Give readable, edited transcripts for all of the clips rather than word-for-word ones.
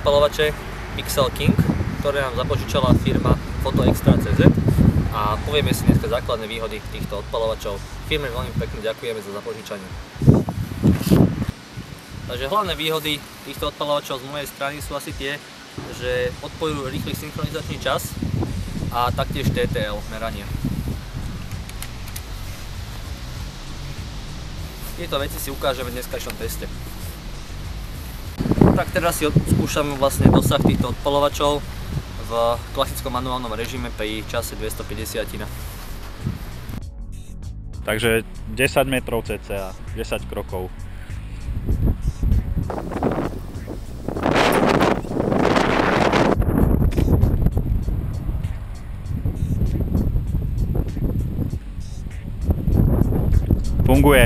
odpalovače Pixel King, ktoré nám zapožičala firma Fotoextra.cz a povieme si dneska základné výhody týchto odpalovačov. Firme veľmi pekne ďakujeme za zapožičanie. Takže hlavné výhody týchto odpalovačov z mojej strany sú asi tie, že podporujú rýchly synchronizačný čas a taktiež TTL meranie. Tieto veci si ukážeme v dneskajšom teste. Tak teraz si skúšame vlastne dosah týchto odpalovačov v klasickom manuálnom režime pri čase 250. Takže 10 metrov cca, 10 krokov. Funguje.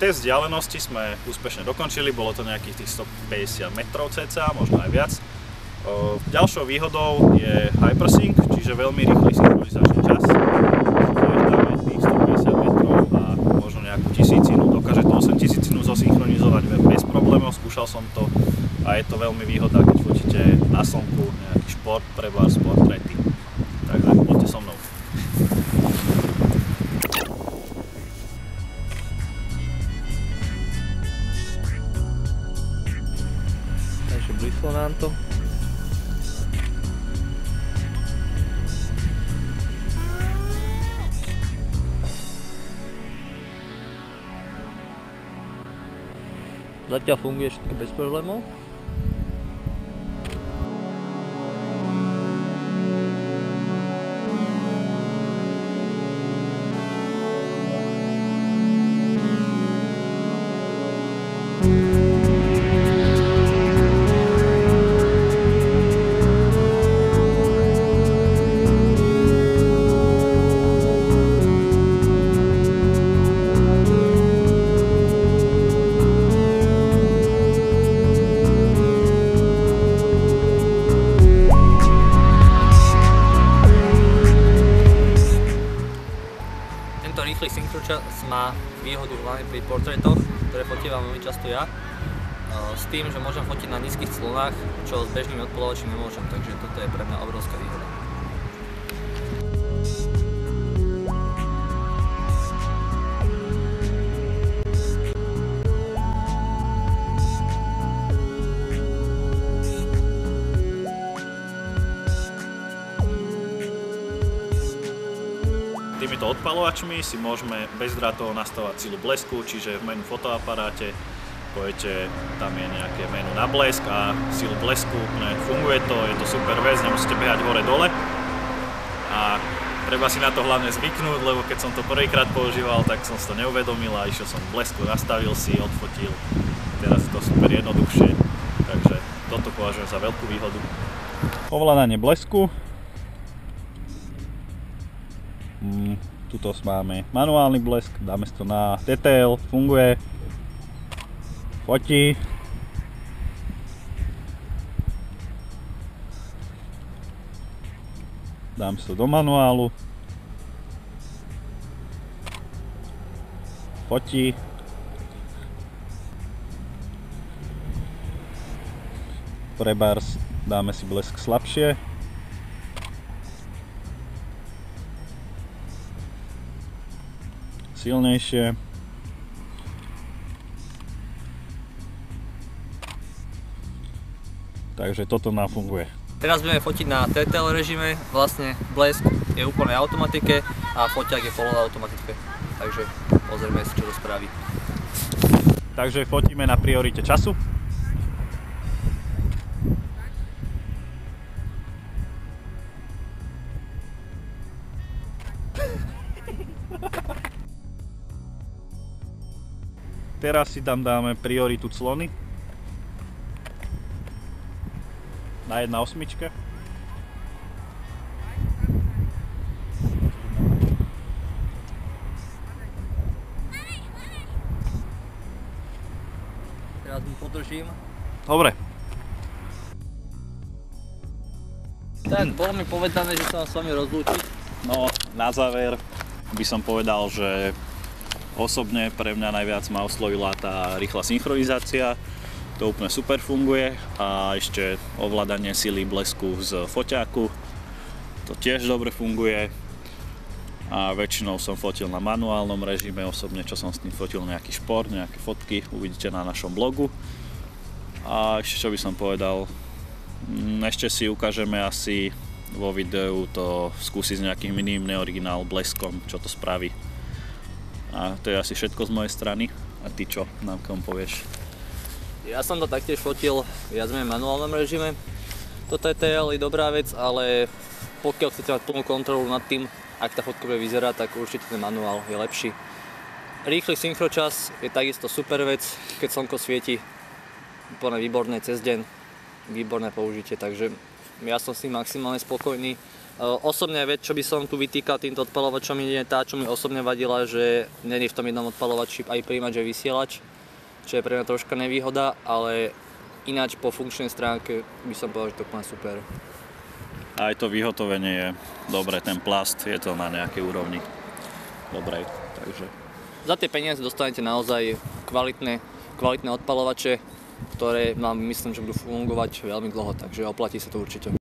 Test vzdialenosti sme úspešne dokončili, bolo to nejakých tých 150 metrov cca, možno aj viac. Ďalšou výhodou je Hypersync, čiže veľmi rýchly synchronizačný čas. Dáme tých 150 metrov a možno nejakú tisícinu, dokáže to 8000 zosynchronizovať bez problémov, skúšal som to a je to veľmi výhoda, keď fotíte na slnku nejaký šport, trebárs, portréty. Takže poďte so mnou. Blízlo nám to. Zatiaľ funguje všetko bez problémov. Rýchly synchročas má výhodu hlavne pri portrétoch, ktoré fotím veľmi často ja, s tým, že môžem fotiť na nízkych clonách, čo s bežnými odpalovačmi nemôžem, takže toto je pre mňa obrovská výhoda. Týmito odpalovačmi si môžeme bezdrátovo nastavovať silu blesku, čiže v menu fotoaparáte pojete, tam je nejaké menu na blesk a silu blesku, funguje to, je to super vec, nemusíte behať hore-dole a treba si na to hlavne zvyknúť, lebo keď som to prvýkrát používal, tak som si to neuvedomil a išiel som blesku, nastavil si, odfotil, teraz je to super jednoduchšie, takže toto považujem za veľkú výhodu. Ovládanie blesku. Tuto máme manuálny blesk, dáme si to na TTL, funguje, fotí. Dám si to do manuálu, fotí. Prebárs dáme si blesk slabšie. Silnejšie. Takže toto nám funguje. Teraz budeme fotiť na TTL režime, vlastne blesk je úplne v automatike a foťák je polo automatike. Takže pozrieme si, čo to spraví. Takže fotíme na priorite času. Teraz si tam dáme prioritu clony na 1.8. Teraz mu podržím. Dobre. Tak, bolo mi povedané, že sa mám s vami rozlúčiť. No, na záver by som povedal, že osobne pre mňa najviac ma oslovila tá rýchla synchronizácia. To úplne super funguje a ešte ovládanie sily blesku z foťáku. To tiež dobre funguje a väčšinou som fotil na manuálnom režime, osobne čo som s tým fotil nejaký šport, nejaké fotky, uvidíte na našom blogu. A ešte čo by som povedal, ešte si ukážeme asi vo videu to skúsiť s nejakým miným neoriginál bleskom, čo to spraví. A to je asi všetko z mojej strany. A ty čo nám k tomu povieš? Ja som to taktiež fotil viac menej v manuálnom režime. To TTL je dobrá vec, ale pokiaľ chcete mať plnú kontrolu nad tým, ak tá fotka bude vyzerať, tak určite ten manuál je lepší. Rýchly synchročas je takisto super vec, keď slnko svieti. Úplne výborné cez deň, výborné použitie, takže ja som s tým maximálne spokojný. Osobne vec, čo by som tu vytýkal týmto odpalovačom, je tá, čo mi osobne vadila, že nie je v tom jednom odpalovači aj príjimač, aj vysielač, čo je pre mňa troška nevýhoda, ale ináč po funkčnej stránke by som povedal, že to úplne super. Aj to vyhotovenie je dobré, ten plast je to na nejakej úrovni dobrej, takže... Za tie peniaze dostanete naozaj kvalitné odpalovače, ktoré vám myslím, že budú fungovať veľmi dlho, takže oplatí sa to určite.